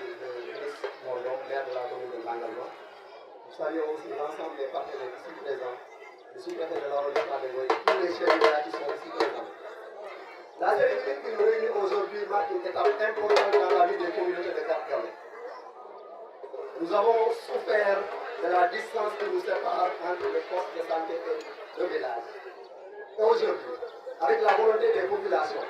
le ministre Mondom, maire de la commune de Langalma. Nous saluons aussi l'ensemble des partenaires ici présents, le sous-préfet de l'arrondissement de Goy et tous les chefs d'État qui sont ici présents. La cérémonie qui nous réunit aujourd'hui marque une étape importante dans la vie des communautés de Cap-Gallo. Nous avons souffert de la distance qui nous sépare entre les postes de santé et le village. Et aujourd'hui, avec la volonté des populations,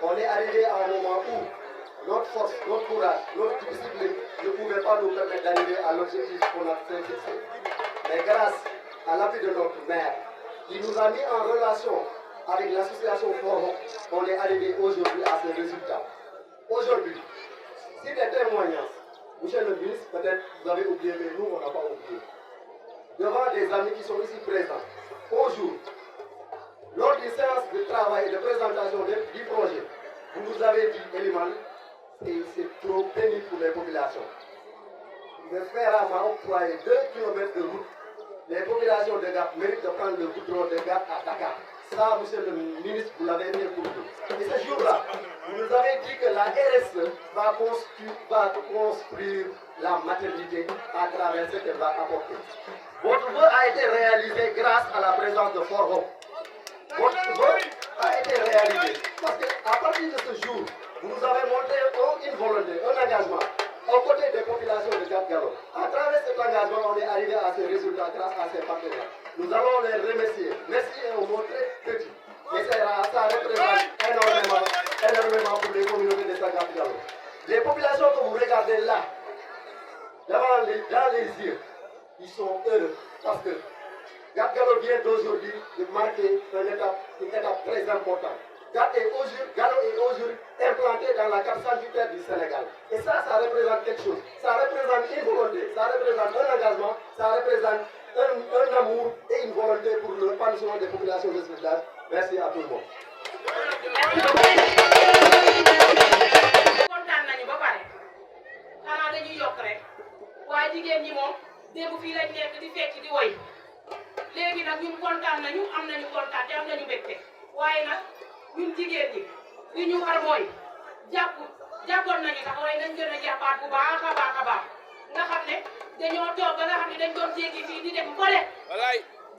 on est arrivé à un moment où notre force, notre courage, notre discipline ne pouvaient pas nous permettre d'arriver à l'objectif qu'on a fixé. Mais grâce à l'appui de notre maire, qui nous a mis en relation avec l'association Forum, on est arrivé aujourd'hui à ces résultats. Aujourd'hui, si des témoignages, monsieur le ministre, peut-être vous avez oublié, mais nous, on n'a pas oublié. Devant des amis qui sont ici présents, aujourd'hui, lors d'une séance de travail et de présentation du projet, vous nous avez dit, Eliman, c'est trop pénible pour les populations. Le frère m'a octroyé 2 km de route. Les populations de Gap méritent de prendre le goudron de Gap à Dakar. Ça, monsieur le ministre, vous l'avez fait pour nous. Et ce jour-là, vous nous avez dit que la RSE va construire la maternité à travers ce qu'elle va apporter. Votre vœu a été réalisé grâce à la présence de Fort Hope. Votre vœu a été réalisé parce qu'à partir de ce jour, vous nous avez montré une volonté, un engagement aux côtés des populations de Cap-Gallo. À travers cet engagement, on est arrivé à ces résultats grâce à ces partenaires. Nous allons les remercier. Merci est un mot très petit. Mais ça représente énormément pour les communautés de Cap-Gallo. Les populations que vous regardez là, dans les yeux, ils sont heureux parce que Cap-Gallo vient d'aujourd'hui de marquer une étape très importante. Gallo est aujourd'hui implanté dans la carte sanitaire du Sénégal. Et ça représente quelque chose. Ça représente une volonté, ça représente un engagement, ça représente un amour et une volonté pour le l'épanouissement des populations de ce village. Merci à tout le monde. kontaan nañu ba pare xanaa dañuy yokk rek waaye jigéen ñi moom démb fii lañ nekk di fecc di woy léegi nag ñun kontaan nañu am nañu kontaan te am nañu mbégte waaye nag ñun jigéen ñi li ñu war mooy jàppoon nañu sax waaye nañ gën a jàppaat bu baax a baax nga xam ne dañoo toog ba nga xam ne dañ doon jéggi fii di dem fële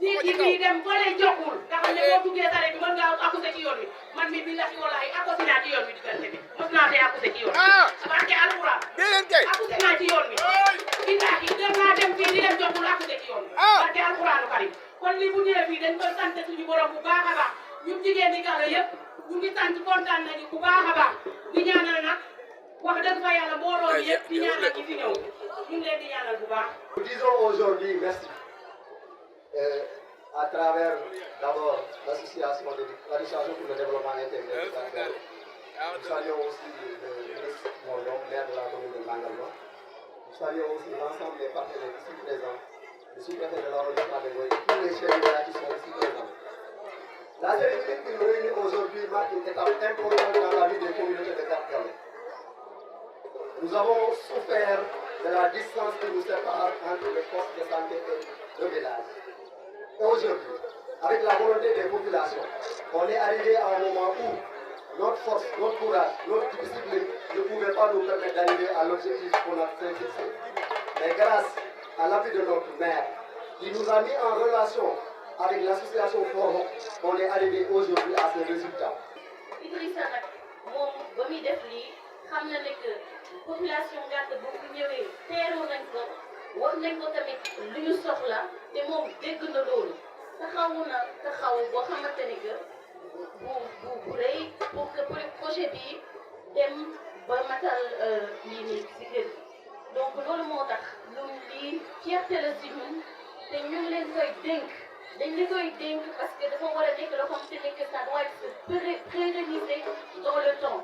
jéggi fii dem fële jokkul nga xam ne boo duggee sare bi mën ngaa accusé ci yoon wi man mi billahi wallahi accusé naa ci yoon wi diggante bi mos naa see accusé ci yoon wi parce que alxuraan accusé naa ci yoon wi billahi dem naa dem fii di dem jokkul accusé ci yoon wi parce que alxuraanu karim kon lii bu ñëwee fii dañ koy sant suñu borom bu baax a baax ñun jigéen ñi Gallo yëpp ñu ngi sant kontaan nañu bu baax a baax di ñaanal nag wax dëgg fa yàlla mbooloo mi yëpp di ñaanal ñi fi ñëw ñu ngi leen di ñaanal bu baax. Nous disons aujourd'hui merci à travers d'abord l'association pour le développement intégré de Cap-Gallo. Nous saluons aussi le ministre Mondom, maire de la commune de Langalma. Nous saluons aussi l'ensemble des partenaires ici présents, le sous-préfet de l'arrondissement de Goy et tous les chefs d'État qui sont ici présents. La cérémonie qui nous réunit aujourd'hui marque une étape importante dans la vie des communautés de Cap-Gallo. Nous avons souffert de la distance qui nous sépare entre les postes de santé et le village. Et aujourd'hui, avec la volonté des populations, on est arrivé à un moment où notre force, notre courage, notre discipline ne pouvaient pas nous permettre d'arriver à l'objectif qu'on a fixé. Mais grâce à l'appui de notre maire, qui nous a mis en relation avec l'association Forum, on est arrivé aujourd'hui à ces résultats. Idrissa nag moom ba muy def lii xam na ne que population Gàtt bu fi ñëwee teeroo nañ ko wax nañ ko tamit lu ñu soxla te moom dégg na loolu taxawu na taxaw boo xamante ni que bu rëy pour que projet bi dem ba matal lii nii si kër gi donc loolu moo tax lu lii fierté la si ñun te ñu ngi leen koy dénk dañ la koy dénk parce que dafa war a nekk loo xamante ni que ça doit être pérennisé dans le temps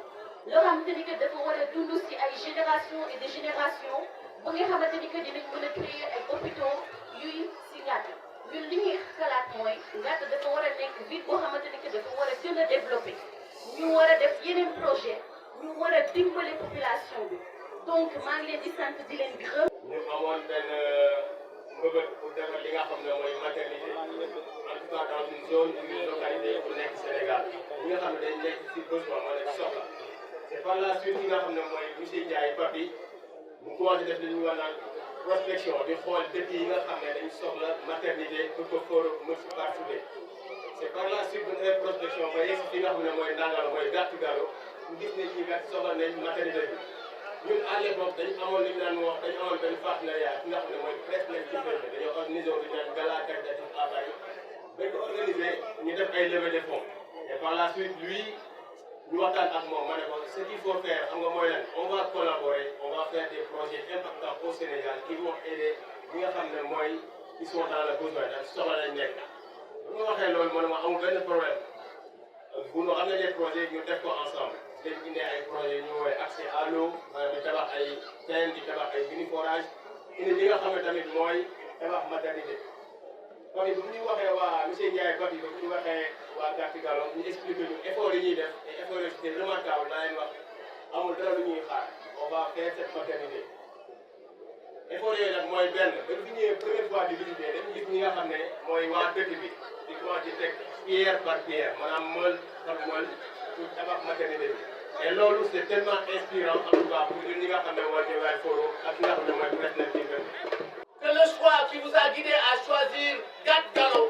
loo xamante ni que dafa war a dund si ay génération et des générations ba nga xamante ni que dinañ mën a créer ay hôpitaux yuy si Gàtt ñun li ñuy xalaat mooy Gàtt dafa war a nekk ville boo xamante ni que dafa war a gën a développé ñu war a def yeneen projet ñu war a dimbale population bi donc maa ngi leen di sant di leen gërëm. ñu amoon benn mbëbët pour defar li nga xam ne mooy maternité en tout cas dans une zone une localité bu nekk Sénégal ñi nga xam ne dañ nekk si besoin wala soxla c'est par la suite ñi nga xam ne mooy monsieur Ndiaye Papi mu commencé def li ñu war naan prospection di xool dëkk yi nga xam ne dañu soxla maternité pour que Foro mën si participer. C'est par la suite bu ñu defee prospection ba yegg si fi nga xam ne mooy Ndangalo mooy Gàttu Galo ñu gis ne ñii kat soxla nañ maternité bi ñun à l'époque dañu amoon li ñu daan wax dañu amoon benn partenariat fi nga xam ne mooy presse nañ ci benn dañoo organisé wu ñu gala caritatif à Paris bañ ko organisé ñu def ay levée de fonds et par la suite lui ñu waxtaan ak moom ma ne ko ce qu'il faut faire xam nga mooy lan on va collaborer on va faire des projets impactants au Sénégal qui vont aider ñi nga xam ne mooy ils sont dans le besoin daal soxla nañ nekk. bu ñu waxee loolu man ma amul benn problème bu ñu am na des projets ñu def ko ensemble dañ indi ay projets ñu woowee accès à l'eau di tabax ay teen di tabax ay mini forage indi li nga xam ne tamit mooy tabax maternité. kon bu ñu waxee waa monsieur Ndiaye Bati bu ñu waxee waa Gàttu Galo ñu expliqué ñu effort yi ñuy def et effort yi c'est remarquable naa leen wax amul dara lu ñuy xaar on va faire cette maternité. effort yooyu nag mooy benn ba fi ñëwee première fois di visiter dañu gis ñi nga xam ne mooy waa dëkk bi di commencé teg pierre par pierre maanaam mool par mool pour tabax maternité bi. et loolu c'est tellement inspirant en tout cas pour ñun ñi nga xam ne mooy Guédiawaye Foro ak ñi nga xam ne mooy personnel bi. Que le choix qui vous a guidé à choisir Gàttu Galo,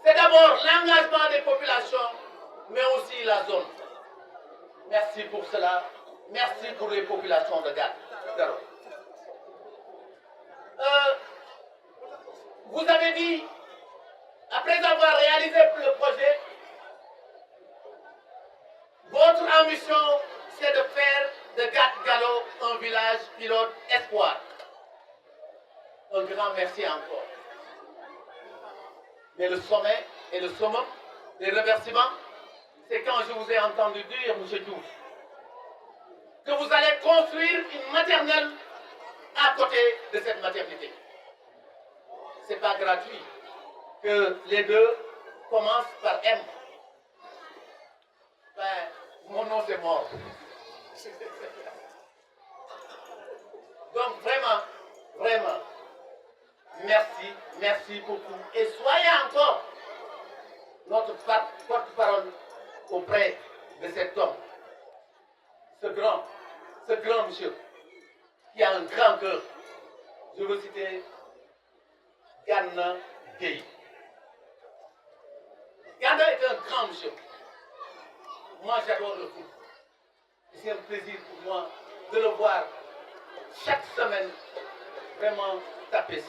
c'est d'abord l'engagement des populations, mais aussi la zone. Merci pour cela. Merci pour les populations de Gàttu Galo. Vous avez dit, après avoir réalisé le projet, votre ambition, c'est de faire de Gàttu Galo un village pilote espoir. Un grand merci encore. Mais le sommet et le summum des remerciements, c'est quand je vous ai entendu dire, M. Diouf, que vous allez construire une maternelle à côté de cette maternité. Ce n'est pas gratuit que les deux commencent par M. Ben, mon nom c'est mort. Donc vraiment, merci beaucoup. Et soyez encore notre porte-parole auprès de cet homme, ce grand monsieur, qui a un grand cœur. Je veux citer Gana Gueye. Gana est un grand monsieur. Moi, j'adore le foot. C'est un plaisir pour moi de le voir chaque semaine vraiment taper.